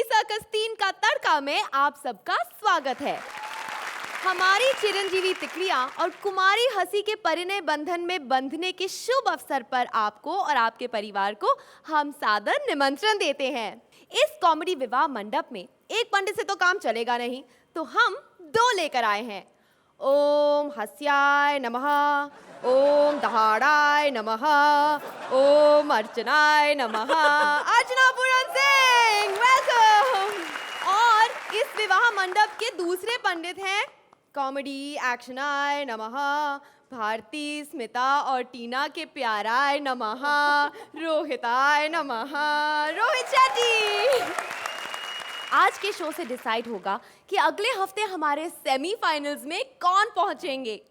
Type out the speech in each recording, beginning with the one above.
Circus 3 का तड़का में आप सबका स्वागत है। हमारी चिरंजीवी तिकड़ियां और कुमारी हंसी के परिणय बंधन में बंधने के शुभ अवसर पर आपको और आपके परिवार को हम सादर निमंत्रण देते हैं। इस कॉमेडी विवाह मंडप में एक पंडित से तो काम चलेगा नहीं, तो हम 2 लेकर आए हैं। ओम हस्याय नमः, ओम दहाड़ाय नमः, ओम अर्चनाय नमः। अर्चना पूरन सिंह, वेलकम। और इस विवाह मंडप के दूसरे पंडित हैं कॉमेडी एक्शनाय नमः, भारती, स्मिता और टीना के प्याराय नमः, रोहिताय नमः, रोहित शेट्टी। आज के शो से डिसाइड होगा कि अगले हफ्ते हमारे सेमीफाइनल्स में कौन पहुंचेंगे।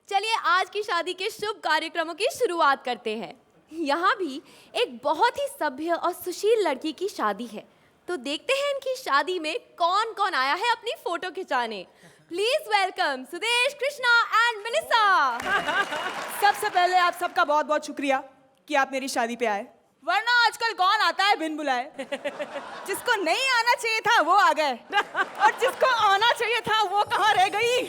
चलिए आज की शादी के शुभ कार्यक्रमों की शुरुआत करते हैं। यहाँ भी एक बहुत ही सभ्य और सुशील लड़की की शादी है, तो देखते हैं इनकी शादी में कौन कौन आया है अपनी फोटो खिंचाने। Please welcome Sudesh, Krishna and Melissa. सबसे पहले आप सबका बहुत बहुत शुक्रिया कि आप मेरी शादी पे आए, वरना आजकल कौन आता है बिन बुलाए। जिसको नहीं आना चाहिए था वो आ गए, और जिसको आना चाहिए था वो कहाँ रह गई।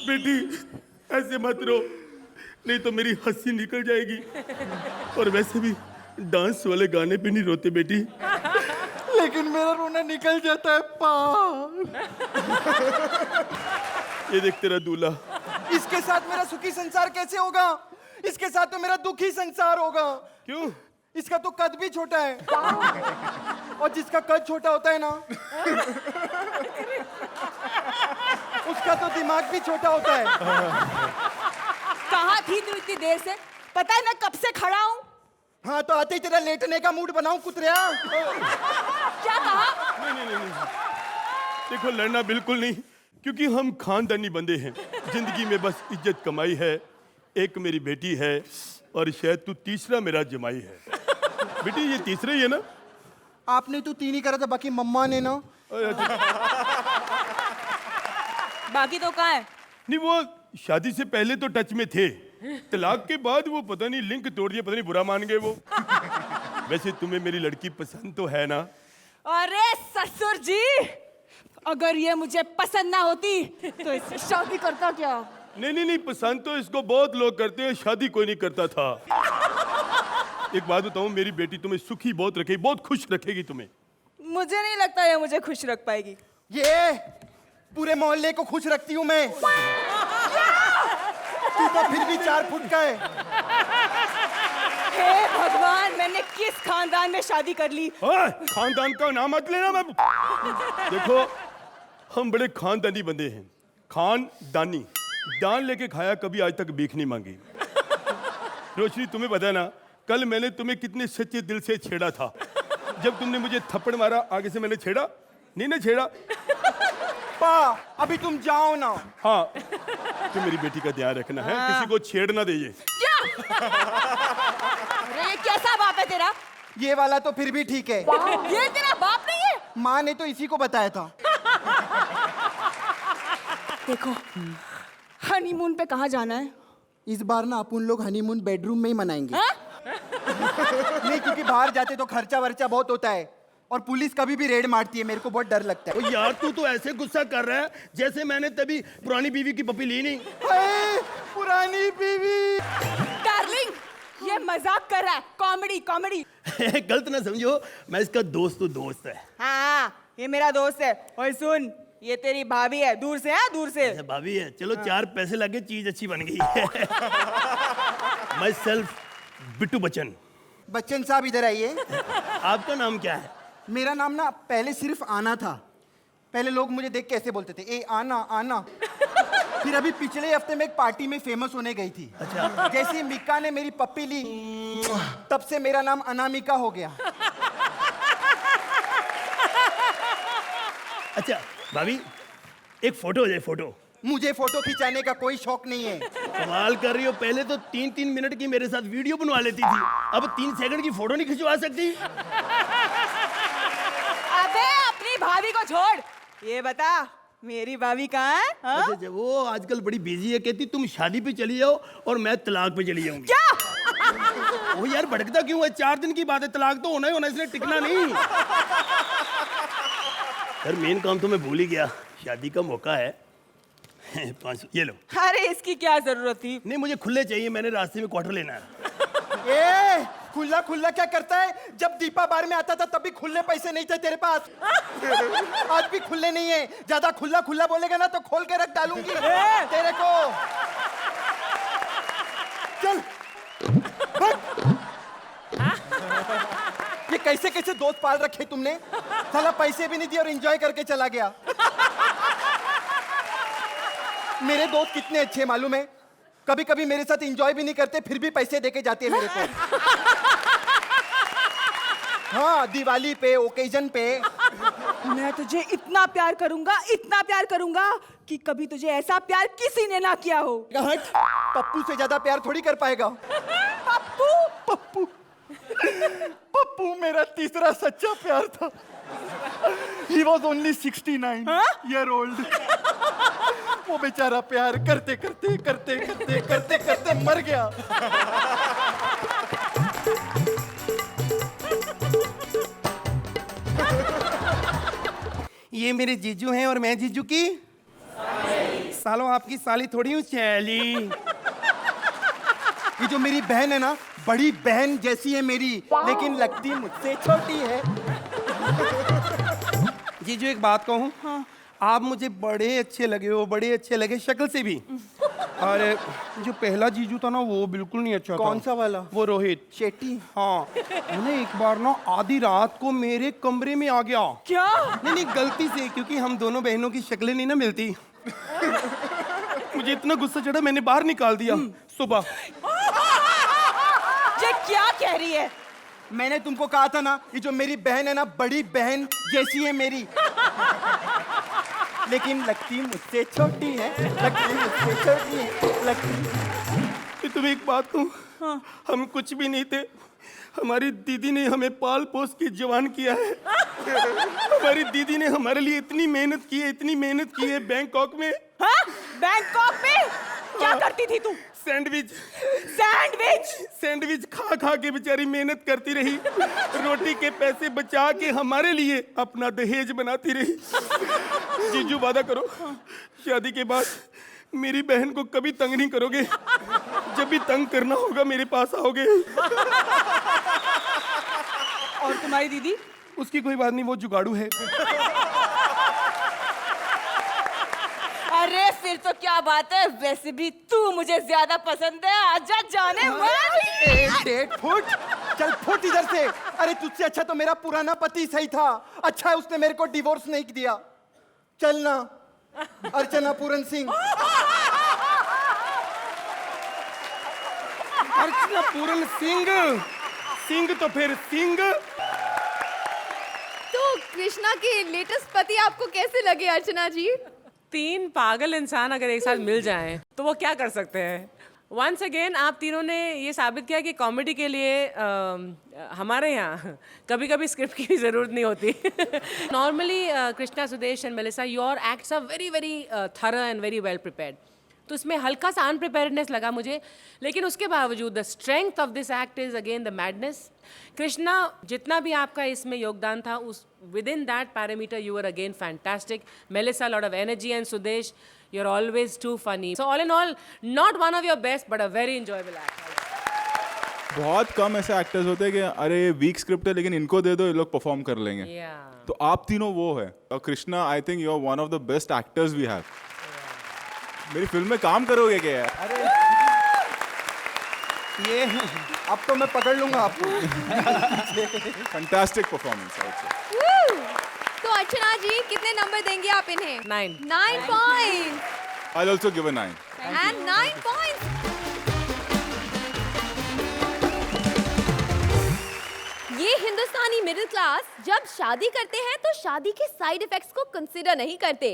बेटी ऐसे मत रो, नहीं तो मेरी हंसी निकल जाएगी। और वैसे भी डांस वाले गाने पे नहीं रोते बेटी। लेकिन मेरा रोना निकल जाता है पार। ये देख तेरा दूल्हा। इसके साथ मेरा सुखी संसार कैसे होगा? इसके साथ तो मेरा दुखी संसार होगा। क्यों? इसका तो कद भी छोटा है, और जिसका कद छोटा होता है ना, उसका तो दिमाग भी छोटा होता है। कहाँ थी तू इतनी देर से? पता है मैं कब से खड़ा हूँ। हाँ तो आते ही तेरा लेटने का मूड बनाऊं कुतरिया। क्या कहा? नहीं। देखो लड़ना बिल्कुल नहीं, क्योंकि हम खानदानी बंदे हैं। जिंदगी में बस इज्जत कमाई है। एक मेरी बेटी है और शायद तू तीसरा मेरा जमाई है। बेटी ये तीसरा ही है ना? आपने तो 3 ही करा था, बाकी मम्मा ने ना। बाकी तो कहाँ है? नहीं वो शादी से पहले तो टच में थे, तलाक के बाद वो पता नहीं लिंक तोड़ दिया, पता नहीं बुरा मान गए वो। वैसे तुम्हें मेरी लड़की पसंद तो है ना? अरे ससुर जी, अगर ये मुझे पसंद ना होती तो इससे शादी करता क्या? नहीं, पसंद तो इसको बहुत लोग करते हैं, शादी कोई नहीं करता था। एक बात बताऊं, मेरी बेटी तुम्हें सुखी बहुत रखेगी, बहुत खुश रखेगी तुम्हें। मुझे नहीं लगता ये मुझे खुश रख पाएगी। ये पूरे मोहल्ले को खुश रखती हूँ मैं। तू तो फिर भी 4 फुट का है। हे भगवान, मैंने किस खानदान में शादी कर ली? खानदान का नाम मत लेना। मैं देखो हम बड़े खानदानी बंदे हैं। खानदानी, दान लेके खाया, कभी आज तक भीख नहीं मांगी। रोशनी तुम्हें पता है ना, कल मैंने तुम्हें कितने सच्चे दिल से छेड़ा था। जब तुमने मुझे थप्पड़ मारा, आगे से मैंने छेड़ा नहीं ना छेड़ा। पा अभी तुम जाओ ना। हाँ तो मेरी बेटी का ध्यान रखना है, किसी को छेड़ ना दे। क्या? अरे ये कैसा बाप है तेरा? ये वाला तो फिर भी ठीक है। ये तेरा बाप नहीं है? माँ ने तो इसी को बताया था। देखो, हनीमून पे कहाँ जाना है? इस बार ना अपन लोग हनीमून बेडरूम में ही मनाएंगे। नहीं, क्योंकि बाहर जाते तो खर्चा वर्चा बहुत होता है, और पुलिस कभी भी रेड मारती है, मेरे को बहुत डर लगता है। यार तू तो ऐसे गुस्सा कर रहा है जैसे मैंने तभी पुरानी बीवी की पप्पी ली नहीं। पुरानी बीवी। डार्लिंग, ये मजाक कर रहा है। कॉमेडी। गलत ना समझो, मैं इसका दोस्त है। हाँ, ये मेरा दोस्त है। और सुन, ये तेरी भाभी है। दूर से, हाँ दूर से। अच्छा, भाभी है, चलो 4 पैसे लगे, चीज अच्छी बन गई। Myself Bittu Bachchan. बच्चन साहब इधर आइए। आपका नाम क्या है? मेरा नाम ना पहले सिर्फ आना था। पहले लोग मुझे देख के ऐसे बोलते थे, ए आना। फिर अभी पिछले हफ्ते में एक पार्टी में फेमस होने गई थी। अच्छा। जैसे मिका ने मेरी पप्पी ली, तब से मेरा नाम अनामिका हो गया। अच्छा भाभी, एक फोटो हो जाए। फोटो? मुझे फोटो खिंचाने का कोई शौक नहीं है। कमाल कर रही हो, पहले तो 3-3 मिनट की मेरे साथ वीडियो बनवा लेती थी, अब 3 सेकंड की फोटो नहीं खिंचवा सकती। अबे अपनी भाभी को छोड़, ये बता मेरी भाभी कहाँ है हाँ? अच्छा अच्छा, वो आजकल बड़ी बिजी है, कहती तुम शादी पे चली जाओ और मैं तलाक पे चली जाऊंगी। क्या वो यार भड़कता क्यों है? 4 दिन की बात है, तलाक तो होना ही होना, इसलिए टिकना नहीं। यार मेन काम तो मैं भूल ही गया, शादी का मौका है। 500 ये लो। अरे इसकी क्या जरूरत थी? नहीं मुझे खुले चाहिए, मैंने रास्ते में क्वार्टर लेना है। ए खुला खुला क्या करता है? जब दीपा बार में आता था तब भी खुले पैसे नहीं थे तेरे पास। आज भी खुले नहीं है। ज्यादा खुला खुला बोलेगा ना तो खोल के रख डालूंगी तेरे को। चल भाग। ये कैसे कैसे दोस्त पाल रखे तुमने? साला पैसे भी नहीं दिए और एंजॉय करके चला गया। मेरे दोस्त कितने अच्छे मालूम है? कभी कभी मेरे साथ एंजॉय भी नहीं करते, फिर भी पैसे देके जाते हैं मेरे को। हाँ, दिवाली पे, ओकेजन पे। मैं तुझे इतना प्यार करूंगा कि कभी तुझे ऐसा प्यार किसी ने ना किया हो। हट, पप्पू से ज्यादा प्यार थोड़ी कर पाएगा। पप्पू पप्पू पप्पू मेरा तीसरा सच्चा प्यार था। He was only 69 year old. वो बेचारा प्यार करते करते करते करते करते करते मर गया। ये मेरे जीजू हैं और मैं जीजू की सालों आपकी साली थोड़ी हूँ चैली। ये जो मेरी बहन है ना, बड़ी बहन जैसी है मेरी, लेकिन लगती मुझसे छोटी है। जीजू एक बात कहूँ, हाँ। आप मुझे बड़े अच्छे लगे हो, बड़े अच्छे लगे शक्ल से भी। और जो पहला जीजू था ना वो बिल्कुल नहीं अच्छा था। कौन सा वाला? वो रोहित शेट्टी। हाँ, उन्हें एक बार ना आधी रात को मेरे कमरे में आ गया। क्या? नहीं गलती से, क्योंकि हम दोनों बहनों की शक्लें नहीं ना मिलती। मुझे इतना गुस्सा चढ़ा मैंने बाहर निकाल दिया सुबह। ये क्या कह रही है? मैंने तुमको कहा था ना, ये जो मेरी बहन है ना, बड़ी बहन जैसी है मेरी, लेकिन लगती मुझसे छोटी है। लगती मुझसे छोटी है, लगती। तुम्हें एक बात कहूँ, हाँ। हम कुछ भी नहीं थे, हमारी दीदी ने हमें पाल पोस के जवान किया है। हमारी दीदी ने हमारे लिए इतनी मेहनत की है बैंकॉक में। हाँ? बैंकॉक में क्या करती थी तू? सैंडविच सैंडविच खा खा के बेचारी मेहनत करती रही, रोटी के पैसे बचा के हमारे लिए अपना दहेज बनाती रही। जीजू वादा करो, शादी के बाद मेरी बहन को कभी तंग नहीं करोगे। जब भी तंग करना होगा मेरे पास आओगे। और तुम्हारी दीदी? उसकी कोई बात नहीं, वो जुगाड़ू है। अरे फिर तो क्या बात है, वैसे भी तू मुझे ज्यादा पसंद है। आजा जाने मन। 1 फुट चल फुट इधर से। अरे तुझसे अच्छा तो मेरा पुराना पति सही था। अच्छा है उसने मेरे को डिवोर्स नहीं दिया। चल ना अर्चना पूरन सिंह। अर्चना पूरन सिंह तो फिर सिंह। तो कृष्णा के लेटेस्ट पति आपको कैसे लगे अर्चना जी? 3 पागल इंसान अगर एक साथ मिल जाएं तो वो क्या कर सकते हैं। वंस अगेन आप तीनों ने ये साबित किया कि कॉमेडी के लिए हमारे यहाँ कभी कभी स्क्रिप्ट की भी ज़रूरत नहीं होती। Normally Krishna, Sudesh and Melissa, your acts are very very thorough and very well prepared. तो इसमें हल्का सा अनप्रिपेयर्डनेस लगा मुझे, लेकिन उसके बावजूद the strength of this act is again the madness. Krishna, जितना भी आपका इसमें योगदान था, उस with in that parameter you are again fantastic. Melissa, lot of energy, and Sudesh, you are always too funny. So all in all, not one of your best but a very enjoyable act. बहुत कम ऐसे actors होते हैं कि अरे week script है लेकिन इनको दे दो, ये लोग परफॉर्म कर लेंगे। तो आप तीनों वो है। और Krishna, I think you are one of the best actors we have. मेरी फिल्म में काम करोगे क्या यार? अरे ये अब तो मैं पकड़ लूंगा आपको। Fantastic performance. तो अर्चना जी कितने नंबर देंगे आप इन्हें? 9 points. I'll also give a 9. And 9 points. ये हिंदुस्तानी मिडिल क्लास जब शादी करते हैं तो शादी के साइड इफेक्ट्स को कंसिडर नहीं करते।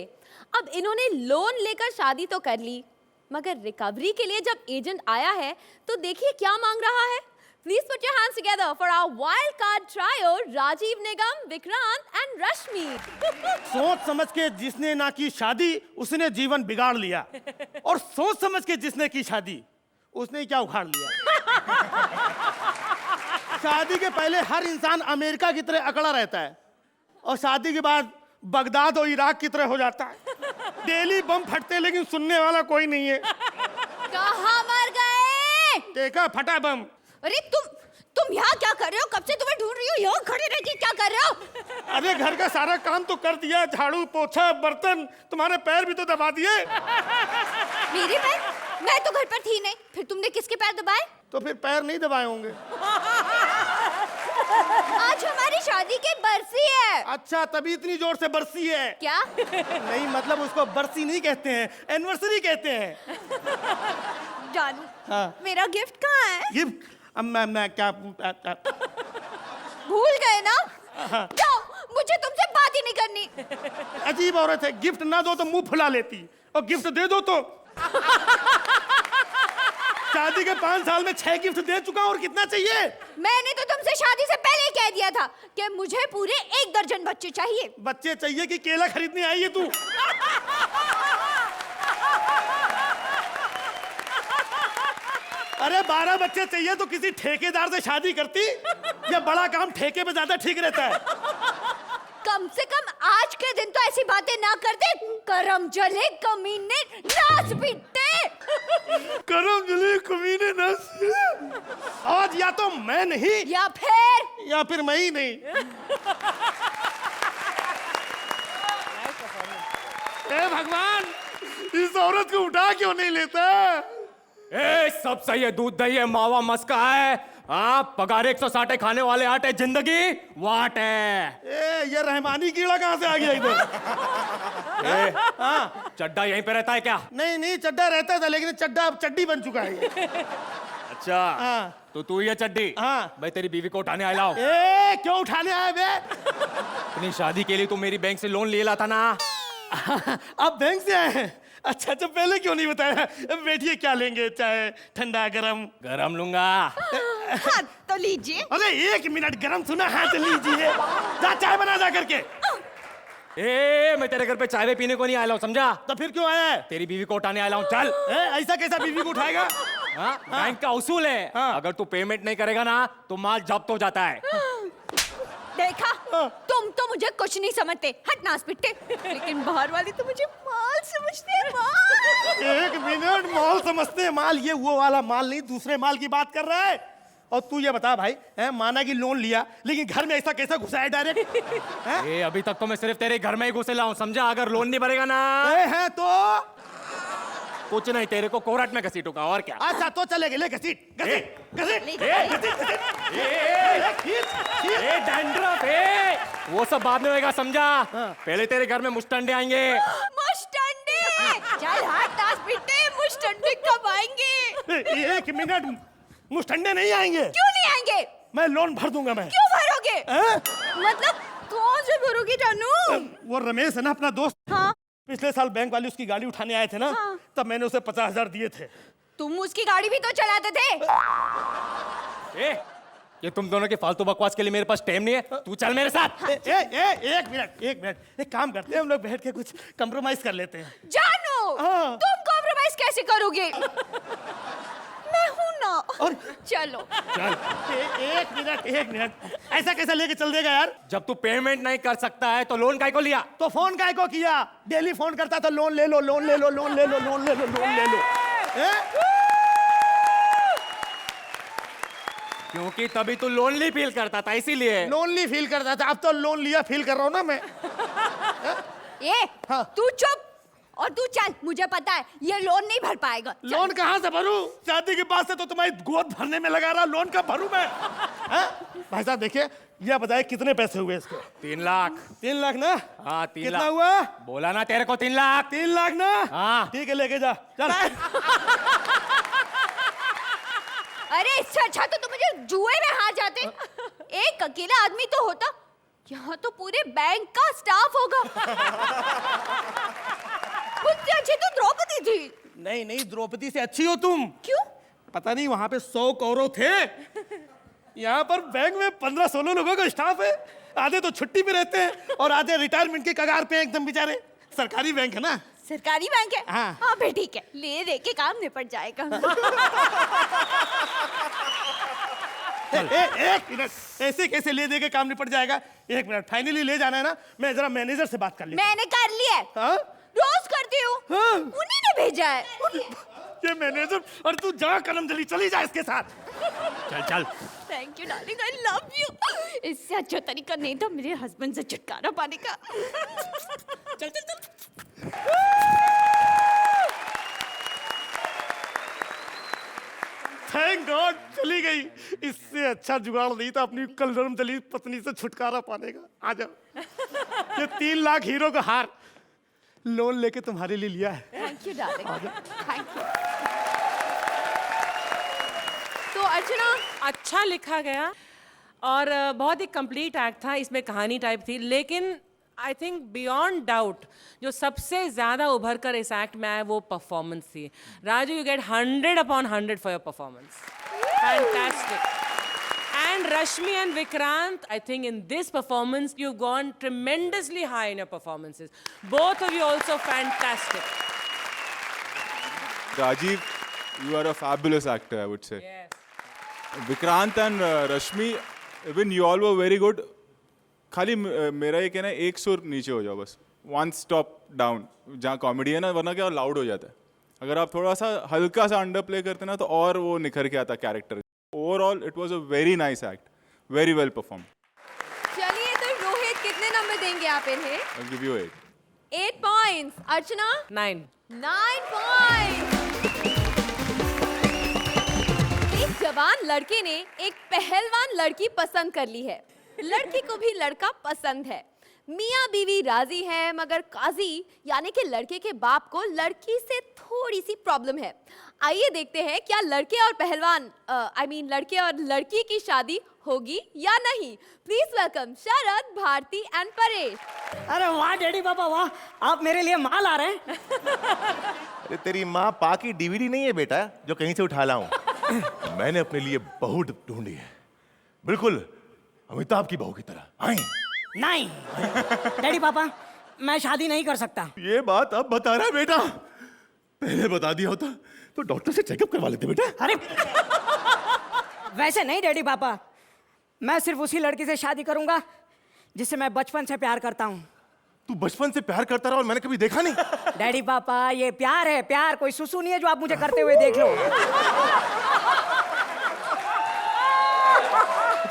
अब इन्होंने लोन लेकर शादी तो कर ली, मगर रिकवरी के लिए जब एजेंट आया है तो देखिए क्या मांग रहा है। Please put your hands together for our wild card trio, Rajiv Nigam, Vikrant and Rashmi. सोच समझ के जिसने ना की शादी उसने जीवन बिगाड़ लिया और सोच समझ के जिसने की शादी उसने क्या उखाड़ लिया। शादी के पहले हर इंसान अमेरिका की तरह अकड़ा रहता है और शादी के बाद बगदाद और इराक की तरह हो जाता है। डेली बम फटते हैं लेकिन सुनने वाला कोई नहीं है। कहाँ मर गए? देखा फटा बम। अरे तुम यहाँ क्या कर रहे हो? कब से तुम्हें ढूंढ रही हो, यहाँ खड़े रह के क्या कर रहे हो? अरे घर का सारा काम तो कर दिया, झाड़ू पोछा बर्तन, तुम्हारे पैर भी तो दबा दिए। मेरे पैर? मैं तो घर पर थी नहीं, फिर तुमने किसके पैर दबाए? तो फिर पैर नहीं दबाए होंगे। आज हमारी शादी की बरसी है। अच्छा तभी इतनी जोर से बरसी है। क्या? नहीं मतलब उसको बरसी नहीं कहते हैं, एनिवर्सरी कहते हैं। जानू, हाँ। मेरा गिफ्ट कहाँ है? गिफ्ट? अब मैं क्या भूल गए ना? जाओ, मुझे तुमसे बात ही नहीं करनी। अजीब औरत है, गिफ्ट ना दो तो मुंह फुला लेती और गिफ्ट दे दो तो शादी के 5 साल में 6 गिफ्ट दे चुका और कितना चाहिए? मैंने तो तुमसे शादी से पहले ही कह दिया था कि मुझे पूरे 1 दर्जन बच्चे चाहिए। बच्चे चाहिए कि केला खरीदने आई है तू? अरे 12 बच्चे चाहिए तो किसी ठेकेदार से शादी करती। ये बड़ा काम ठेके पे ज्यादा ठीक रहता है। कम से कम आज के दिन तो ऐसी बातें ना करते। करम जले कमीने नाच पीटे। करम जले कमीने नाच। आज या तो मैं नहीं या फिर मैं ही नहीं। ए भगवान, इस औरत को उठा क्यों नहीं लेता? ए सब सही है, दूध दही है, मावा मस्का है, हाँ पगार 160 खाने वाले आटे, जिंदगी वाट है। ए ये रहमानी कीड़ा कहाँ से आ गया इधर? ए, हाँ चड्डा यहीं पे रहता है क्या? नहीं नहीं चड्डा रहता था लेकिन चड्डा अब चड्डी बन चुका है। अच्छा हाँ। तो तू ये चड्डी हाँ। भाई तेरी बीवी को उठाने आया लाओ। ए क्यों उठाने आए बे? अपनी शादी के लिए तू मेरी बैंक से लोन ले ला था ना। अब बैंक से आए हैं? अच्छा अच्छा पहले क्यों नहीं बताया? बैठिए, क्या लेंगे, चाय ठंडा गरम? गरम लूंगा। हाथ तो लीजिए। अरे 1 मिनट, गरम सुना, हाथ लीजिए। जा चाय बना जा करके। ए मैं तेरे घर पे चाय पीने को नहीं आया हूँ, समझा? तो फिर क्यों आया है? तेरी बीवी को उठाने आया हूँ, चल। ऐसा कैसा बीवी को उठाएगा? हाँ बैंक का उसूल है, हाँ। अगर तू पेमेंट नहीं करेगा ना तो माल जब्त हो जाता है। देखा, तुम तो मुझे कुछ नहीं समझते, हट नास पिट्टे। लेकिन बाहर वाली तो मुझे माल समझते हैं, माल। 1 मिनट, माल समझते हैं? माल ये वो वाला माल नहीं, दूसरे माल की बात कर रहा है। और तू ये बता भाई, माना कि लोन लिया लेकिन घर में ऐसा कैसा घुसा है डायरेक्ट? ए अभी तक तो मैं सिर्फ तेरे घर में ही घुसे लाऊं, समझा? अगर लोन नहीं भरेगा ना है तो कुछ नहीं, तेरे को कोर्ट में घसीटूंगा, और क्या। अच्छा तो चलेगा, ले घसीट घसीट घसीट। ए डैंड्रफ, वो सब बाद में होएगा, समझा? पहले तेरे घर में मुस्टंडे आएंगे। मुस्टंडे? चल हट नास पिट्टे, मुस्टंडे कब आएंगे? 1 मिनट, मुस्टंडे नहीं आएंगे। क्यों नहीं आएंगे? मैं लोन भर दूंगा। मैं क्यों भरोगे? हैं? मतलब कौन से भरोगे जानू? वो रमेश है ना अपना दोस्त, हाँ। पिछले साल बैंक वाले उसकी गाड़ी उठाने आए थे ना, हाँ। तब मैंने उसे 50,000 दिए थे। तुम उसकी गाड़ी भी तो चलाते थे। ए ये तुम दोनों की फालतू बकवास के लिए मेरे पास टाइम नहीं है, तू चल मेरे साथ। 1 मिनट, एक काम करते हैं, हम लोग बैठ के कुछ कंप्रोमाइज कर लेते हैं। जानू, हाँ। तुम कॉम्प्रोमाइज कैसे करोगे? मैं हूं ना। और चलो। चल 1 मिनट, ऐसा कैसा लेके चल देगा यार? जब तू पेमेंट नहीं कर सकता है तो लोन काहे को लिया? तो फोन काय को किया? डेली फोन करता था, लोन ले लो, लोन ले लो, लोन ले लो, लोन ले लो, लोन ले लो। क्योंकि तभी तू लोनली फील करता था, इसीलिए। लोनली फील करता था, अब तो लोन लिया फील कर रहा हूँ ना मैं। हाँ। तू चुप और तू चल, मुझे पता है ये लोन नहीं भर पाएगा। लोन कहाँ से भरूं? शादी के बाद से तो तुम्हारी गोद भरने में लगा रहा, लोन कब भरूं मैं? भाई साहब देखिए, यह बताइए कितने पैसे हुए इसके? 3 लाख। 3 लाख ना? हाँ 3 कितना लाख हुआ? बोला ना तेरे को 3 लाख। 3 लाख ना? हाँ। ठीक है, लेके जा, चल। अरे इससे अच्छा तो तुम मुझे जुए में हार जाते। एक अकेला आदमी तो होता, यहाँ तो पूरे बैंक का स्टाफ होगा। मुझसे अच्छी तो द्रौपदी थी। नहीं नहीं, द्रौपदी से अच्छी हो तुम। क्यों? पता नहीं, वहां पे 100 कौरव थे, यहाँ पर बैंक में 15-16 लोगों का स्टाफ है। आधे तो छुट्टी पे रहते हैं और आधे रिटायरमेंट के कगार पे एकदम बेचारे। सरकारी बैंक है ना। सरकारी बैंक है? हाँ। हाँ भाई ठीक है, ले दे के काम निपट जाएगा। एक मिनट, ऐसे कैसे ले दे के काम निपट जाएगा? एक मिनट, फाइनली ले जाना है ना, मैं जरा मैनेजर से बात कर ली। मैंने कर लिया है। हाँ? रोज करती हूँ। हाँ। उन्हीं ने भेजा है। ये मैनेजर, और तू जा कलम जली, चली जा इसके साथ। चल चल। Thank you darling, I love you. इससे अच्छा तरीका नहीं था मेरे हस्बैंड से छुटकारा पाने का। चल चल चल। थैंक गॉड चली गई। इससे अच्छा जुगाड़ नहीं था अपनी कलरम जली पत्नी से छुटकारा पाने का। आ जाओ। ये 3 लाख हीरो का हार लोन लेके तुम्हारे लिए लिया है। Thank you darling, thank you. तो अर्चना, अच्छा लिखा गया और बहुत ही कंप्लीट एक्ट था, इसमें कहानी टाइप थी, लेकिन आई थिंक बियॉन्ड डाउट जो सबसे ज़्यादा उभर कर इस एक्ट में आया वो परफॉर्मेंस थी। Raju, you get 100/100 for your performance, fantastic. And Rashmi and Vikrant, I think in this performance, you've gone tremendously high in your performances. Both of you also fantastic. Rajiv, you are a fabulous actor, I would say. Yes. Vikrant and Rashmi, even you all were very good. खाली मेरा ये कहना है, एक सुर नीचे हो जाओ बस, वन स्टॉप डाउन, जहाँ कॉमेडी है ना, वरना क्या लाउड हो जाता है। अगर आप थोड़ा सा हल्का सा अंडर प्ले करते ना तो और वो निखर के आता character. Overall it was a very nice act, very well perform. चलिए तो रोहित, कितने नंबर देंगे आप इन्हें? I'll give you 8. 8 points. Archana? 9. 9 points. एक जवान लड़के ने एक पहलवान लड़की पसंद कर ली है। लड़की को भी लड़का पसंद है। मियाँ बीवी राजी हैं, मगर काजी यानी कि लड़के के बाप को लड़की से थोड़ी सी प्रॉब्लम है। आइए देखते हैं क्या लड़के और पहलवान लड़के और लड़की की शादी होगी या नहीं। Please welcome Sharad, Bharti and Paresh. अरे वाह डैडी पापा वाह, आप मेरे लिए माल आ रहे हैं। अरे तेरी माँ पा की डीवीडी नहीं है बेटा जो कहीं से उठा लाऊं। मैंने अपने लिए बहू ढूंढी है, बिल्कुल अमिताभ की बहू की तरह। आई नहीं डैडी पापा, मैं शादी नहीं कर सकता। ये बात अब बता रहा है बेटा, पहले बता दिया होता तो डॉक्टर से चेकअप करवा लेते बेटा। अरे वैसे नहीं डैडी पापा, मैं सिर्फ उसी लड़की से शादी करूंगा जिससे मैं बचपन से प्यार करता हूँ। तू बचपन से प्यार करता रहा और मैंने कभी देखा नहीं। डैडी पापा ये प्यार है, प्यार कोई सुसु नहीं है जो आप मुझे करते हुए देख लो।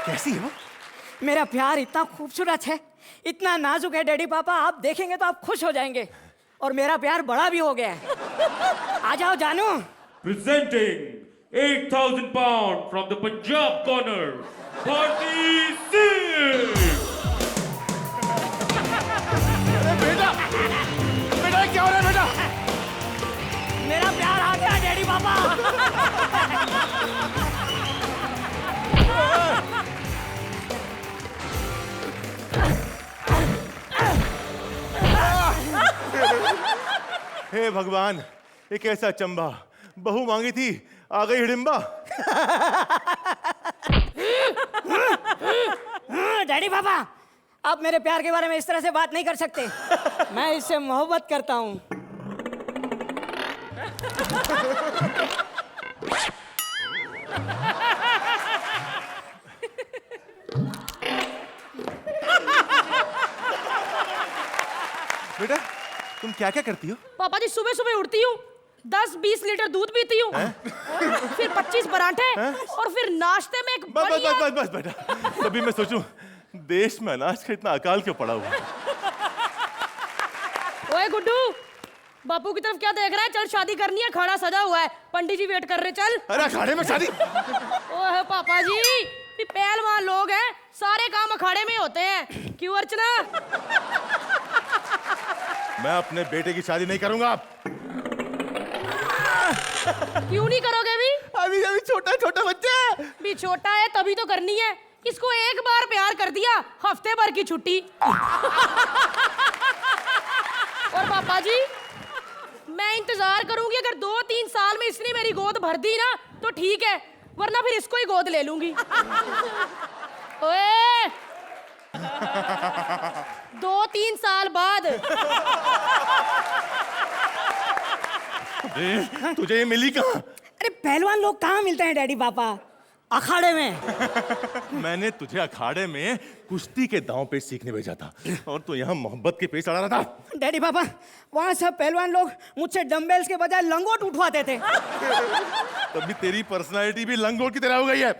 कैसी है वो? मेरा प्यार इतना खूबसूरत है, इतना नाजुक है डैडी पापा, आप देखेंगे तो आप खुश हो जाएंगे। और मेरा प्यार बड़ा भी हो गया है। आ जाओ जानू। Presenting 8,000 pounds from the Punjab corner, Bharti Singh. बेटा बेटा क्या हो रहा है बेटा? मेरा प्यार आ गया डैडी पापा। हे भगवान, एक ऐसा चंबा, बहू मांगी थी आ गई हिडिंबा। डैडी पापा, आप मेरे प्यार के बारे में इस तरह से बात नहीं कर सकते। मैं इससे मोहब्बत करता हूँ। बेटा तुम क्या क्या करती हो? पापा जी सुबह सुबह उठती हूँ, 10-20 लीटर दूध पीती हूँ, फिर 25 पराठे और फिर नाश्ते में एक बस बढ़िया- बस बस बस बेटा, तभी मैं सोचूं देश में अनाज का इतना अकाल क्यों पड़ा हुआ है? ओए गुड्डू, बापू की तरफ क्या देख रहा है? चल शादी करनी है, खाना सजा हुआ है, पंडित जी वेट कर रहे, चल। अरे अखाड़े में शादी? ओए पापा जी, ये पहलवान लोग हैं, सारे काम अखाड़े में होते हैं। क्यों अर्चना? मैं अपने बेटे की शादी नहीं करूंगा। क्यों नहीं करोगे भी? अभी अभी छोटा छोटा बच्चा है। भी छोटा है तभी तो करनी है। इसको एक बार प्यार कर दिया, हफ्ते भर की छुट्टी। और पापा जी, मैं इंतजार करूंगी, अगर 2-3 साल में इसने मेरी गोद भर दी ना तो ठीक है, वरना फिर इसको ही गोद ले लूंगी। ओए 2-3 साल बाद तुझे ये मिली कहाँ? अरे पहलवान लोग कहाँ मिलते हैं डैडी पापा? अखाड़े में। मैंने तुझे अखाड़े में कुश्ती के दांव पे सीखने भेजा था और तू यहाँ मोहब्बत के पेश अड़ा रहा था। डैडी पापा वहाँ सब पहलवान लोग मुझसे डंबल्स के बजाय लंगोट उठवाते थे। तभी तेरी पर्सनालिटी भी लंगोट की तरह हो गई है।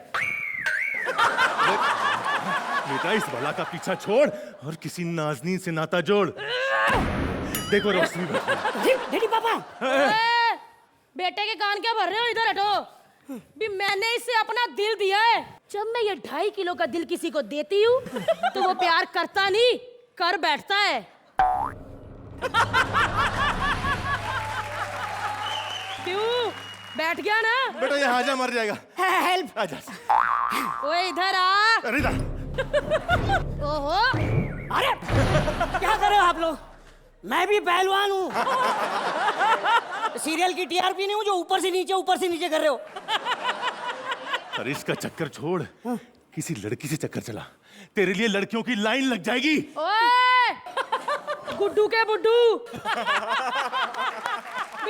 बेटा इस बला का पीछा छोड़ और किसी नाज़नीन से नाता जोड़। देखो रोशनी डैडी पापा बेटे के कान क्या भर रहे हो? इधर हटो। भी मैंने इसे अपना दिल दिया है। जब मैं ये 2.5 किलो का दिल किसी को देती हूँ तो वो प्यार करता नहीं, कर बैठता है। क्यों? बैठ गया ना? बेटा यहाँ आजा, मर जाएगा। हेल्प। आजा। ओए इधर आ। अरे इधर। ओहो, अरे क्या कर रहे हो आप लोग? मैं भी पहलवान हूँ। सीरियल की टीआरपी नहीं हूँ जो ऊपर से नीचे कर रहे हो। अरे इसका चक्कर छोड़, किसी लड़की से चक्कर चला, तेरे लिए लड़कियों की लाइन लग जाएगी। ओए गुड्डू के बुड्डू।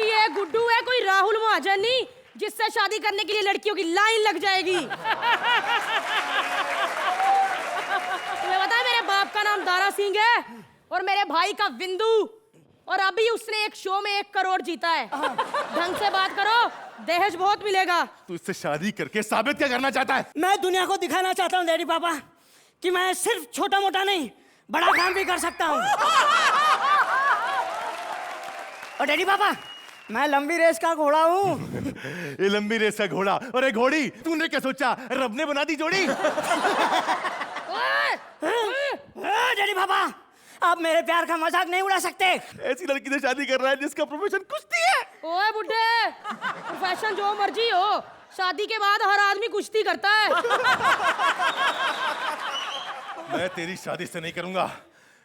ये गुड्डू है कोई राहुल महाजन नहीं जिससे शादी करने के लिए लड़कियों की लाइन लग जाएगी। तुम्हें पता है मेरे बाप का नाम दारा सिंह है और मेरे भाई का विंदु, और अभी उसने एक शो में 1 करोड़ जीता है। ढंग से बात करो, दहेज बहुत मिलेगा। तू इससे शादी करके साबित क्या करना चाहता है? मैं दुनिया को दिखाना चाहता हूँ डैडी पापा कि मैं सिर्फ छोटा मोटा नहीं बड़ा काम भी कर सकता हूँ। और डैडी पापा मैं लंबी रेस का घोड़ा हूँ। ये लंबी रेस का घोड़ा और ये घोड़ी तूने क्या सोचा रब ने बना दी जोड़ी? डैडी पापा आप मेरे प्यार का मजाक नहीं उड़ा सकते। ऐसी लड़की से शादी कर रहा है जिसका प्रोफेशन कुश्ती है। ओए बुड्ढे, प्रोफेशन जो मर्जी हो, शादी के बाद हर आदमी कुश्ती करता है। मैं तेरी शादी से नहीं करूंगा।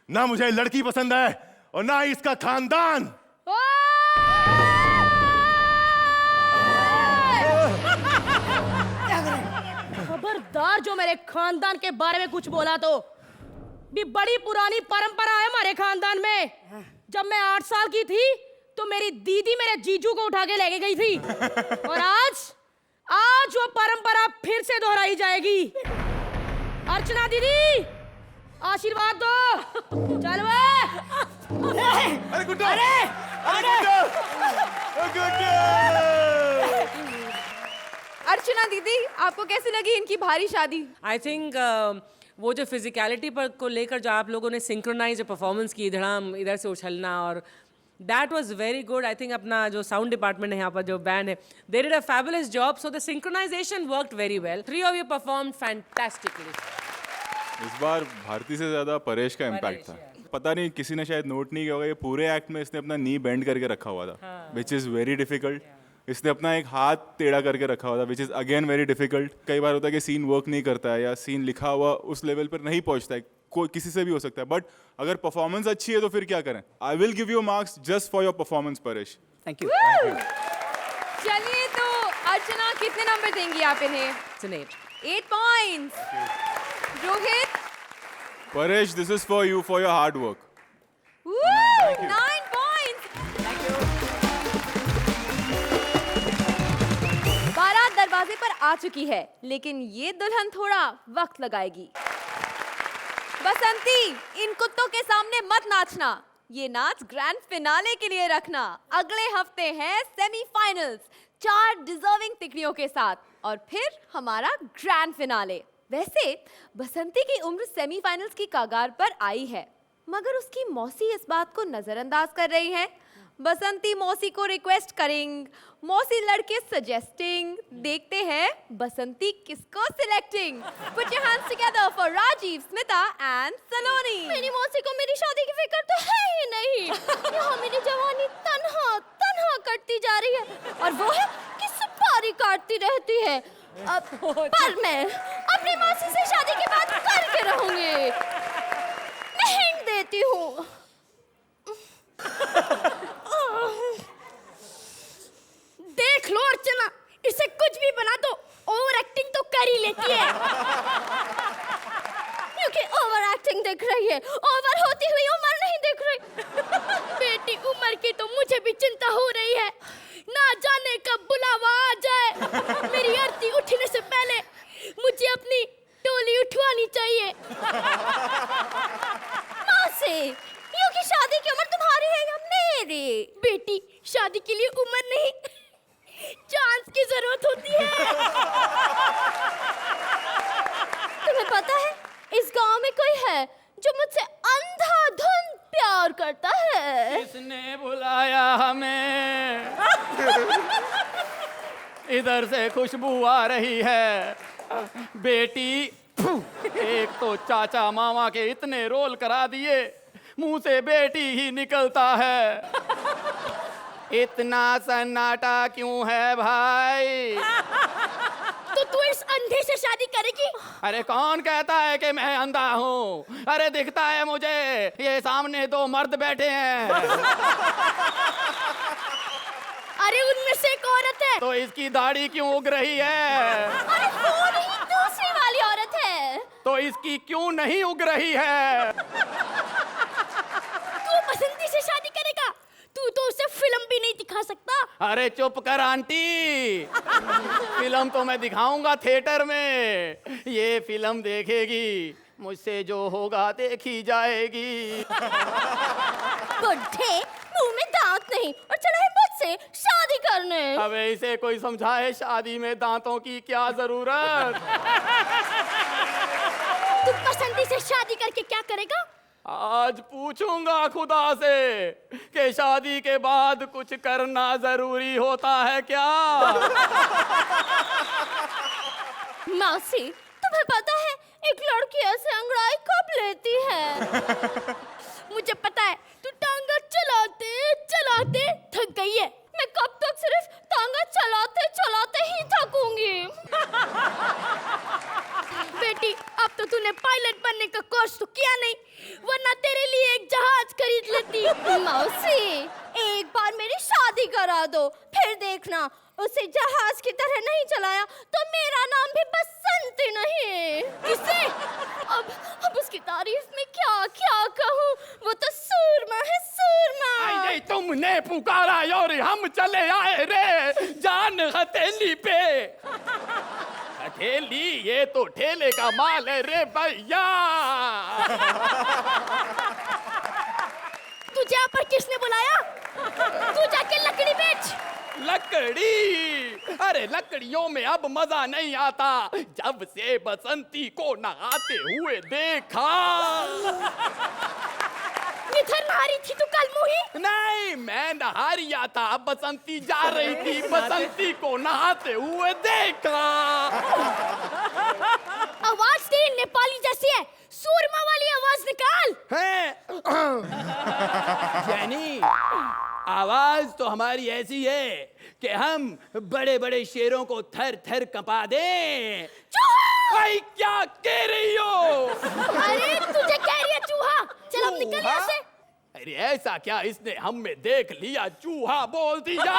ना मुझे लड़की पसंद है और ना ही इसका खानदान। खबरदार जो मेरे खानदान के बारे में कुछ बोला तो भी बड़ी पुरानी परंपरा है हमारे खानदान में। जब मैं 8 साल की थी तो मेरी दीदी मेरे जीजू को उठा के लेके गई थी और आज वो परंपरा फिर से दोहराई जाएगी। अर्चना दीदी आशीर्वाद दो। चल अरे गुड्डू, अरे गुड्डू। अर्चना दीदी आपको कैसी लगी इनकी भारी शादी? आई थिंक वो जो फिजिकलिटी पर को लेकर जो आप लोगों ने सिंक्रोनाइज परफॉर्मेंस की, धड़ाम इधर से उछलना, और that was very good. I think अपना जो साउंड डिपार्टमेंट है यहाँ पर जो बैंड है, they did a fabulous job, so the synchronisation worked very well. 3 of you performed fantastically. इस बार भारती से ज्यादा परेश का इम्पैक्ट था। पता नहीं किसी ने शायद नोट नहीं किया होगा, ये पूरे एक्ट में इसने अपना नी बेंड करके रखा हुआ था, विच इज़ वेरी डिफिकल्ट। इसने अपना एक हाथ टेढ़ा करके रखा हुआ था, which is again very difficult. कई बार होता है कि सीन वर्क नहीं करता है या सीन लिखा हुआ उस लेवल पर नहीं पहुंचता है, कोई किसी से भी हो सकता है, बट अगर परफॉर्मेंस अच्छी है तो फिर क्या करें। I will give you marks just for your performance Paresh. Thank you. चलिए तो अर्चना कितने नंबर देंगी आप इन्हें? 8 points. Rohit? Paresh this is for you for your hard work. 9 points. बारात दरवाजे पर आ चुकी है, लेकिन ये दुल्हन थोड़ा वक्त लगाएगी। बसंती, इन कुत्तों के सामने मत नाचना, ये नाच ग्रैंड फिनाले के लिए रखना। अगले हफ्ते हैं सेमीफाइनल्स 4 डिजर्विंग तिकड़ियों के साथ, और फिर हमारा ग्रैंड फिनाले। वैसे बसंती की उम्र सेमीफाइनल्स की कगार पर आई है, मगर उसकी मौसी इस बात को नजरअंदाज कर रही है। बसंती मौसी को रिक्वेस्ट करेंग, मौसी लड़के सजेस्टिंग। देखते हैं बसंती किसको selecting. Put your hands together for Rajiv, Smita and Saloni. मेरी मौसी को मेरी शादी की फिक्र तो है ही नहीं। यहाँ मेरी जवानी तन्हा तन्हा कटती जा रही है और वो है कि सुपारी काटती रहती है। पर मैं अपनी मौसी से शादी के बाद करके रहूंगी। मैं हिंट देती हूँ। देख लो अर्चना, इसे कुछ भी बना दो, ओवर ही लेती है। क्योंकि ओवर एक्टिंग दिख रही है, ओवर होती हुई उम्र नहीं दिख रही। बेटी उम्र की तो मुझे भी चिंता हो रही है, ना जाने कब बुलावा आ जाए। मेरी आरती उठने से पहले मुझे अपनी टोली उठवानी चाहिए। मौसी, क्योंकि शादी की उम्र तुम्हारी है या मेरी? बेटी, शादी के लिए उम्र नहीं, चांस की जरूरत होती है। तुम्हें पता है इस गांव में कोई है जो मुझसे अंधाधुंध प्यार करता है? किसने बुलाया हमें? इधर से खुशबू आ रही है। बेटी, एक तो चाचा मामा के इतने रोल करा दिए, मुंह से बेटी ही निकलता है। इतना सन्नाटा क्यों है भाई? तो तू इस अंधे से शादी करेगी? अरे कौन कहता है कि मैं अंधा हूँ? अरे दिखता है मुझे, ये सामने दो मर्द बैठे हैं। अरे उनमें से एक औरत है। तो इसकी दाढ़ी क्यों उग रही है? अरे वो नहीं, दूसरी वाली औरत है। तो इसकी क्यों नहीं उग रही है? तू बसंती से शादी करेगा? तू तो उसे फिल्म भी नहीं दिखा सकता। अरे चुप कर आंटी, फिल्म तो मैं दिखाऊंगा थिएटर में। ये फिल्म देखेगी, मुझसे जो होगा देखी जाएगी। बुढ़े, मुंह में दांत नहीं और चढ़ा है मुझसे शादी करने। अब इसे कोई समझाए शादी में दांतों की क्या जरूरत? तू बसंती से शादी करके क्या करेगा? आज पूछूंगा खुदा से कि शादी के बाद कुछ करना जरूरी होता है क्या? मौसी, तुम्हें पता है एक लड़की ऐसे अंगड़ाई कब लेती है? मुझे पता है, तू टांगा चलाते चलाते थक गई है। मैं कब तक सिर्फ टांगा चलाते चलाते ही थकूंगी। बेटी, अब तो तूने पायलट बनने का कोर्स तो किया नहीं, वरना तेरे लिए एक जहाज खरीद लेती। मौसी, एक बार मेरी शादी करा दो, फिर देखना उसे जहाज की तरह नहीं चलाया तो मेरा नाम भी बसंती नहीं। किसे? अब उसकी तारीफ में क्या क्या कहूँ, वो तो सूरमा है, सूरमा। अरे तुमने पुकारा और हम चले आए रे जान हथेली पे। हथेली, ये तो ठेले का माल है रे भैया। तुझे यहाँ पर किसने बुलाया? तू जाके लकड़ी बेच। लकड़ी? अरे लकड़ियों में अब मजा नहीं आता जब से बसंती को नहाते हुए देखा। मिथुन नहारी थी तू कल मुही? नहीं, मैं नहा रिया था, बसंती जा रही थी, बसंती को नहाते हुए देखा। आवाज तेरी नेपाली जैसी है, सूरमा वाली आवाज निकाल। जैनी, आवाज तो हमारी ऐसी है कि हम बड़े बड़े शेरों को थर थर कंपा दें। भाई क्या कह रही हो? अरे तुझे कह रही है चूहा, चल अब निकल यहाँ से। अरे ऐसा क्या, इसने हम में देख लिया चूहा बोल दिया।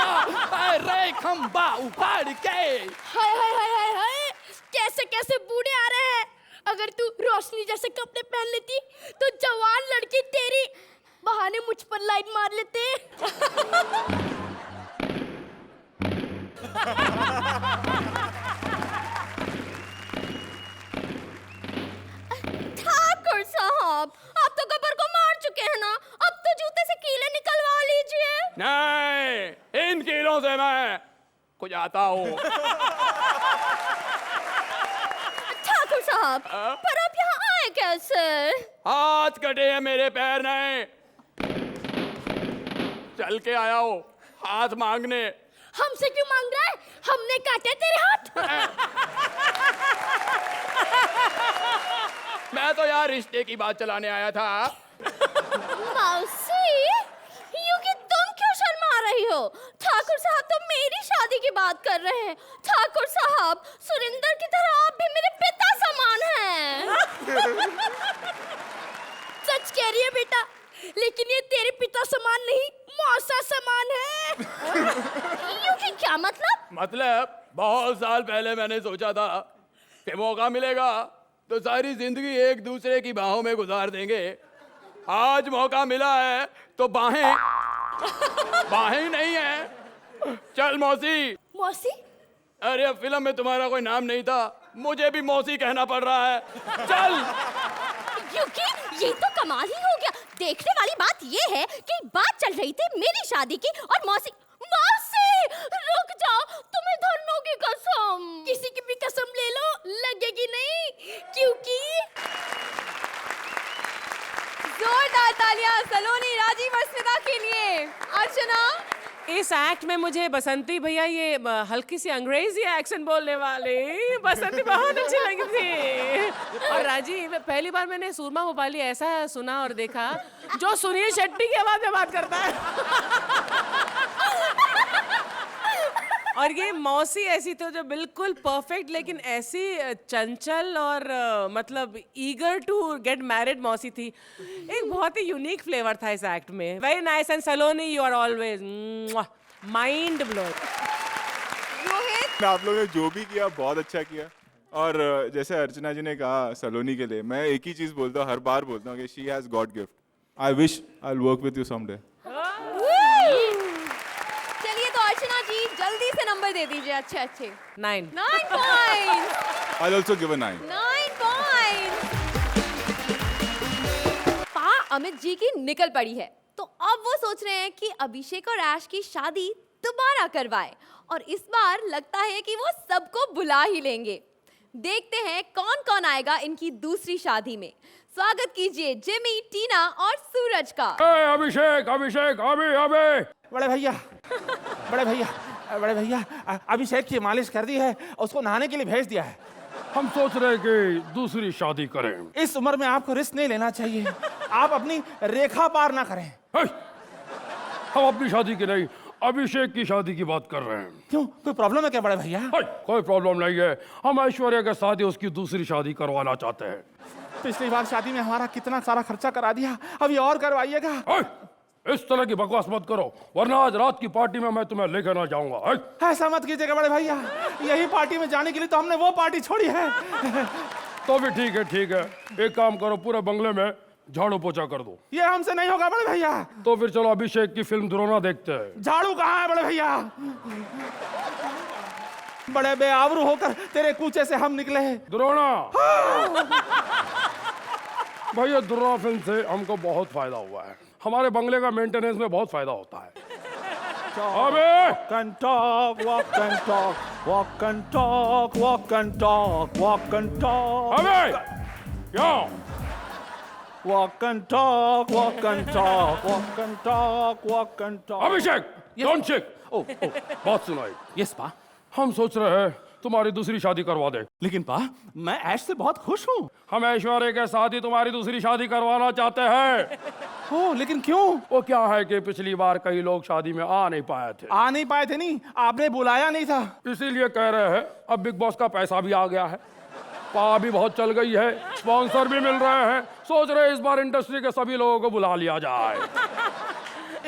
अरे खंबा उखाड़ के। हाय हाय हाय हाय हाय, कैसे कैसे बूढ़े आ रहे हैं। अगर तू रोशनी जैसे कपड़े पहन लेती तो जवान लड़की तेरी बहाने मुझ पर लाइन मार लेते। ठाकुर साहब, आप तो गब्बर को मार चुके हैं ना, अब तो जूते से कीले निकलवा लीजिए। नहीं, इन कीलों से मैं कुछ आता हूँ। ठाकुर साहब, पर आप यहाँ आए कैसे? हाथ कटे हैं मेरे पैर नहीं, चल के आया हो हाथ मांगने। हमसे क्यों मांग रहा है? हमने काटे तेरे हाथ? मैं तो यार रिश्ते की बात चलाने आया था। मौसी, यूं कि तुम क्यों शर्मा रही हो? ठाकुर साहब तो मेरी शादी की बात कर रहे हैं। ठाकुर साहब, सुरेंद्र की तरह आप भी मेरे पिता समान हैं। सच कह रही है बेटा, लेकिन ये तेरे पिता समान नहीं, मौसा समान है। यूं कि क्या मतलब? मतलब बहुत साल पहले मैंने सोचा था कि मौका मिलेगा तो सारी जिंदगी एक दूसरे की बाहों में गुजार देंगे। आज मौका मिला है तो बाहें बाहें नहीं है। चल मौसी। मौसी? अरे अब फिल्म में तुम्हारा कोई नाम नहीं था, मुझे भी मौसी कहना पड़ रहा है। चल। क्योंकि ये तो कमाल ही हो गया। देखने वाली बात ये है कि बात चल रही थी मेरी शादी की और मौसी। मौसी रुक जाओ, तुम्हें धरनों की कसम। किसी की भी कसम ले लो, लगेगी नहीं। क्योंकि जोरदार तालियां सलोनी, राजीव और स्मिता के लिए। अर्चना, इस एक्ट में मुझे बसंती भैया ये हल्की सी अंग्रेजी एक्सेंट बोलने वाले बसंती बहुत अच्छी लगी थी। और राजीव, पहली बार मैंने सूरमा भोपाली ऐसा सुना और देखा जो सुनील शेट्टी की आवाज में बात करता है। और ये मौसी ऐसी थी जो बिल्कुल परफेक्ट, लेकिन ऐसी चंचल और मतलब ईगर टू गेट मैरिड मौसी थी। एक बहुत ही यूनिक फ्लेवर था इस एक्ट में। Very nice. And Saloni, you are always mind blowing. Rohit, आप लोगों ने जो भी किया बहुत अच्छा किया। और जैसे अर्चना जी ने कहा सलोनी के लिए, मैं एक ही चीज बोलता हूँ, हर बार बोलता हूँ कि she has God gift. I wish I will work with you someday. चलिए तो अर्चना जी जल्दी से नंबर दे दीजिए। अच्छे अच्छे 9 points. I will also give a 9। 9 points. पा अमित जी की निकल पड़ी है, तो अब वो सोच रहे हैं कि अभिषेक और ऐश की शादी दोबारा करवाएं, और इस बार लगता है कि वो सबको बुला ही लेंगे। देखते हैं कौन कौन आएगा इनकी दूसरी शादी में। स्वागत कीजिए जिमी, टीना और सूरज का। अभिषेक अभिषेक अभी अभी बड़े भैया, बड़े भैया, बड़े भैया, अभिषेक की मालिश कर दी है, उसको नहाने के लिए भेज दिया है। हम सोच रहे कि दूसरी शादी करें। इस उम्र में आपको रिस्क नहीं लेना चाहिए। आप अपनी रेखा पार ना करें। हम अपनी शादी की नहीं, अभिषेक की शादी की बात कर रहे हैं। क्यों, कोई प्रॉब्लम है क्या बड़े भैया? कोई प्रॉब्लम नहीं है। हम ऐश्वर्या के साथ ही उसकी दूसरी शादी करवाना चाहते हैं। पिछली बार शादी में हमारा कितना सारा खर्चा करा दिया, अभी और करवाइएगा। इस तरह की बकवास मत करो, वरना आज रात की पार्टी में मैं तुम्हें लेकर ना जाऊंगा। ऐसा मत कीजिएगा बड़े भैया, यही पार्टी में जाने के लिए तो हमने वो पार्टी छोड़ी है। तो भी ठीक है, ठीक है। एक काम करो, पूरे बंगले में झाड़ू पोछा कर दो। ये हमसे नहीं होगा बड़े भैया। तो फिर चलो अभिषेक की फिल्म द्रोणा देखते हैं। झाड़ू कहाँ है बड़े भैया? बड़े बेआबरू होकर तेरे कूचे से हम निकले हैं। द्रोणा। भैया द्रोणा फिल्म से हमको बहुत फायदा हुआ है। हमारे बंगले का मेंटेनेंस में बहुत फायदा होता है। Walk and talk, walk and talk, walk and talk, walk and talk, walk and talk. Walk and talk, walk and talk, walk and talk, walk and talk. Abhishek, don't shake. बात सुनाई। Yes पा। हम सोच रहे हैं तुम्हारी दूसरी शादी करवा दे। लेकिन पा, मैं ऐश से बहुत खुश हूँ। हम ऐश्वर्या के साथ ही तुम्हारी दूसरी शादी करवाना चाहते हैं। ओह, लेकिन क्यों? वो क्या है कि पिछली बार कई लोग शादी में आ नहीं पाए थे। आ नहीं पाए थे नहीं, आपने बुलाया नहीं था। इसीलिए कह रहे हैं अब बिग बॉस का पैसा भी आ गया है, पा भी बहुत चल गई है, स्पॉन्सर भी मिल रहे हैं। सोच रहे हैं इस बार इंडस्ट्री के सभी लोगों को बुला लिया जाए।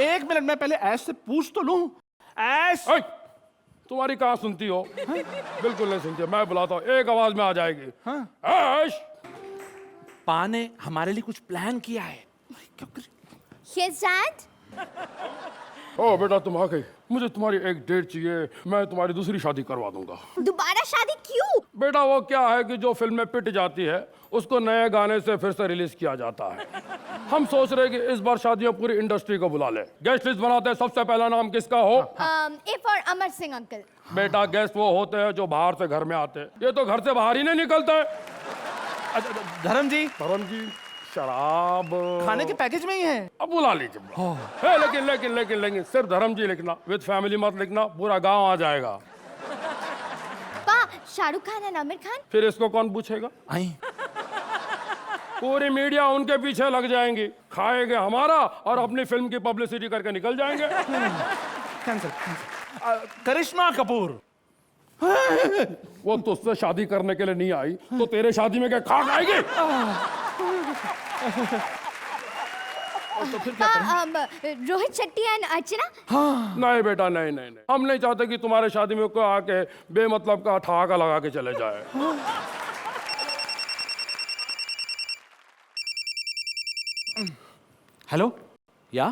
एक मिनट में पहले ऐश से पूछ तो लूं। ऐश, तुम्हारी कहाँ सुनती हो? बिल्कुल नहीं सुनती। मैं बुलाता हूँ, एक आवाज में आ जाएगी। ऐश। पा ने हमारे लिए कुछ प्लान किया है। Yes, Dad? ओ बेटा, तुम आ गई। मुझे तुम्हारी एक डेट चाहिए, मैं तुम्हारी दूसरी शादी करवा दूंगा। दोबारा शादी क्यों? बेटा वो क्या है कि जो फिल्म में पिट जाती है उसको नए गाने से फिर से रिलीज किया जाता है। हम सोच रहे हैं कि इस बार शादियों पूरी इंडस्ट्री को बुला ले। गेस्ट लिस्ट बनाते हैं, सबसे पहला नाम किसका हो? A for Amar Singh uncle. बेटा गेस्ट वो होते हैं जो बाहर से घर में आते हैं, ये तो घर से बाहर ही नहीं निकलते। धर्म जी। धर्म जी, शराब खाने के पैकेज में ही है। अब बुला लीजिए। लेकिन लेकिन लेकिन लेकिन सिर्फ धर्म जी लिखना, विद फैमिली मत लिखना, पूरा गांव आ जाएगा। पा, शाहरुख खान और आमिर खान? फिर इसको कौन पूछेगा? पूरी मीडिया उनके पीछे लग जाएंगी, खाएंगे हमारा और अपनी फिल्म की पब्लिसिटी करके निकल जाएंगे। कैंसिल। करिश्मा कपूर। वो तुझसे शादी करने के लिए नहीं आई तो तेरे शादी में क्या खाक आएगी? तो फिर क्या करें? रोहित शेट्टी एंड अर्चना? नहीं बेटा, नहीं नहीं नहीं, हम नहीं चाहते कि तुम्हारे शादी में कोई आके बेमतलब का ठहाका लगा के चले जाए। हेलो या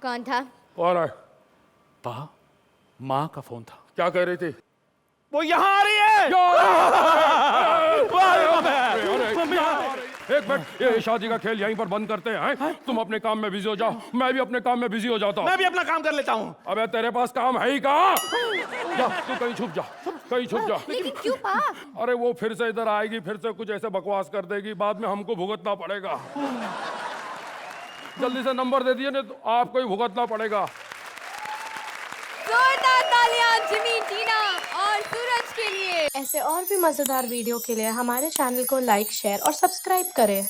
कौन था? और माँ का फोन था। क्या कह रही थी? वो यहाँ आ रही है। एक मिनट, ये शादी का खेल यहीं पर बंद करते हैं। तुम अपने काम में बिजी हो जाओ, मैं भी अपने काम में बिजी हो जाता हूँ। मैं भी अपना काम कर लेता हूँ। अबे तेरे पास काम है ही कहाँ? जा, तू कहीं छुप जा, कहीं छुप जा। लेकिन क्यों पा? अरे वो फिर से इधर आएगी, फिर से कुछ ऐसे बकवास कर देगी, बाद में हमको भुगतना पड़ेगा। जल्दी से नंबर दे दिए, नहीं तो आपको ही भुगतना पड़ेगा। जोरदार तालियां जिमी, टीना और सूरज के लिए। ऐसे और भी मजेदार वीडियो के लिए हमारे चैनल को लाइक, शेयर और सब्सक्राइब करें।